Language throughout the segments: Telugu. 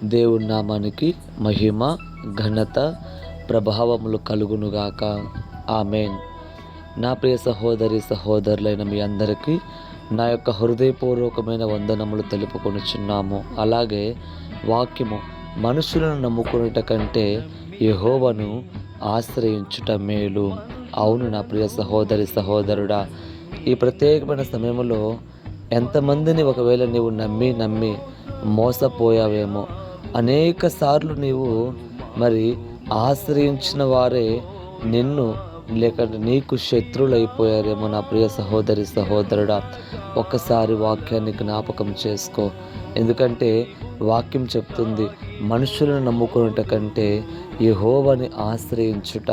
దేవుని నామానికి మహిమ, ఘనత, ప్రభావములు కలుగునుగాక. ఆమేన్. నా ప్రియ సహోదరి సహోదరులైన మీ అందరికీ నా యొక్క హృదయపూర్వకమైన వందనములు తెలుపుకొనుచున్నాము. అలాగే వాక్యము, మనుషులను నమ్ముకునేట కంటే యెహోవాను ఆశ్రయించుట మేలు. అవును నా ప్రియ సహోదరి సహోదరుడా, ఈ ప్రత్యేకమైన సమయంలో ఎంతమందిని ఒకవేళ నీవు నమ్మి మోసపోయావేమో. అనేక సార్లు నీవు ఆశ్రయించిన వారే నిన్ను లేక నీకు శత్రువులైపోయారేమో. నా ప్రియ సహోదరి సహోదరుడా, ఒక్కసారి వాక్యాన్ని జ్ఞాపకం చేసుకో. ఎందుకంటే వాక్యం చెప్తుంది, మనుషులను నమ్ముకునేట కంటే యెహోవాని ఆశ్రయించుట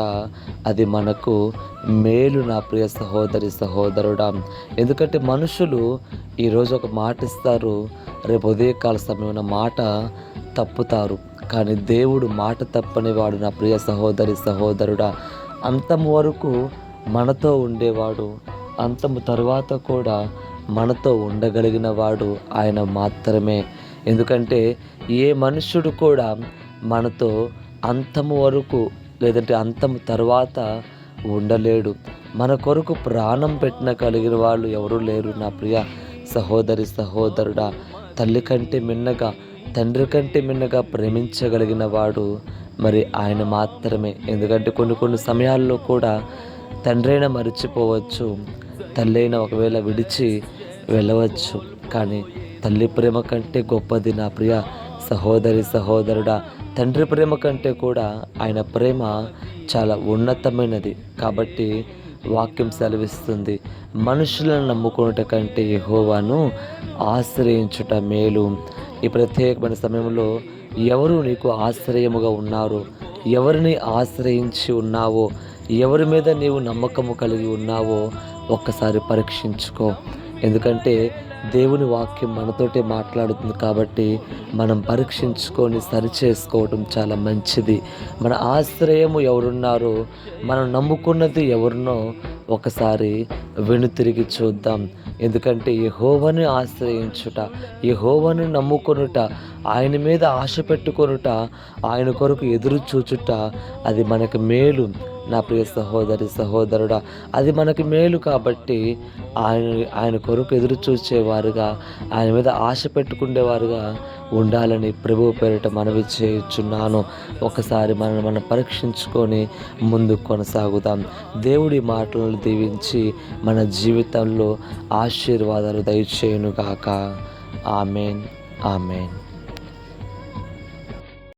అది మనకు మేలు. నా ప్రియ సహోదరి సహోదరుడా, ఎందుకంటే మనుషులు ఈరోజు ఒక మాట ఇస్తారు, రేపు ఉదయకాల సమయమైన మాట తప్పుతారు. కానీ దేవుడు మాట తప్పని వాడు. నా ప్రియ సహోదరి సహోదరుడా, అంతము వరకు మనతో ఉండేవాడు, అంతము తర్వాత కూడా మనతో ఉండగలిగిన వాడు ఆయన మాత్రమే. ఎందుకంటే ఏ మనుష్యుడు కూడా మనతో అంతము వరకు లేదంటే అంతము తర్వాత ఉండలేడు. మన కొరకు ప్రాణం కలిగిన వాళ్ళు ఎవరూ లేరు. నా ప్రియ సహోదరి సహోదరుడా, తల్లి కంటే మిన్నగా, తండ్రి కంటే మిన్నగా ప్రేమించగలిగిన వాడు ఆయన మాత్రమే. ఎందుకంటే కొన్ని సమయాల్లో కూడా తండ్రైనా మరిచిపోవచ్చు, తల్లి అయినా ఒకవేళ విడిచి వెళ్ళవచ్చు. కానీ తల్లి ప్రేమ కంటే గొప్పది నా ప్రియ సహోదరి సహోదరుడా. తండ్రి ప్రేమ కంటే కూడా ఆయన ప్రేమ చాలా ఉన్నతమైనది. కాబట్టి వాక్యం సెలవిస్తుంది, మనుషులను నమ్ముకునేట కంటే యెహోవాను ఆశ్రయించుట మేలు. ఈ ప్రత్యేకమైన సమయంలో ఎవరు నీకు ఆశ్రయముగా ఉన్నారో, ఎవరిని ఆశ్రయించి ఉన్నావో, ఎవరి మీద నీవు నమ్మకము కలిగి ఉన్నావో ఒక్కసారి పరీక్షించుకో. ఎందుకంటే దేవుని వాక్యం మనతోటే మాట్లాడుతుంది. కాబట్టి మనం పరీక్షించుకొని సరిచేసుకోవటం చాలా మంచిది. మన ఆశ్రయము ఎవరున్నారో, మనం నమ్ముకున్నది ఎవరినో ఒకసారి వెనుతిరిగి చూద్దాం. ఎందుకంటే యెహోవాను ఆశ్రయించుట, యెహోవాను నమ్ముకొనుట, ఆయన మీద ఆశ పెట్టుకొనుట, ఆయన కొరకు ఎదురు చూచుట అది మనకు మేలు. నా ప్రియ సహోదరి సహోదరుడా, అది మనకి మేలు. కాబట్టి ఆయన కొరకు ఎదురు చూచేవారుగా, ఆయన మీద ఆశ పెట్టుకునేవారుగా ఉండాలని ప్రభువు పేరిట మనవి చేయుచున్నాను. ఒకసారి మనం పరీక్షించుకొని ముందుకు కొనసాగుదాం. దేవుడి మాటలను దీవించి మన జీవితంలో ఆశీర్వాదాలు దయచేయునుగాక. ఆమేన్, ఆమేన్.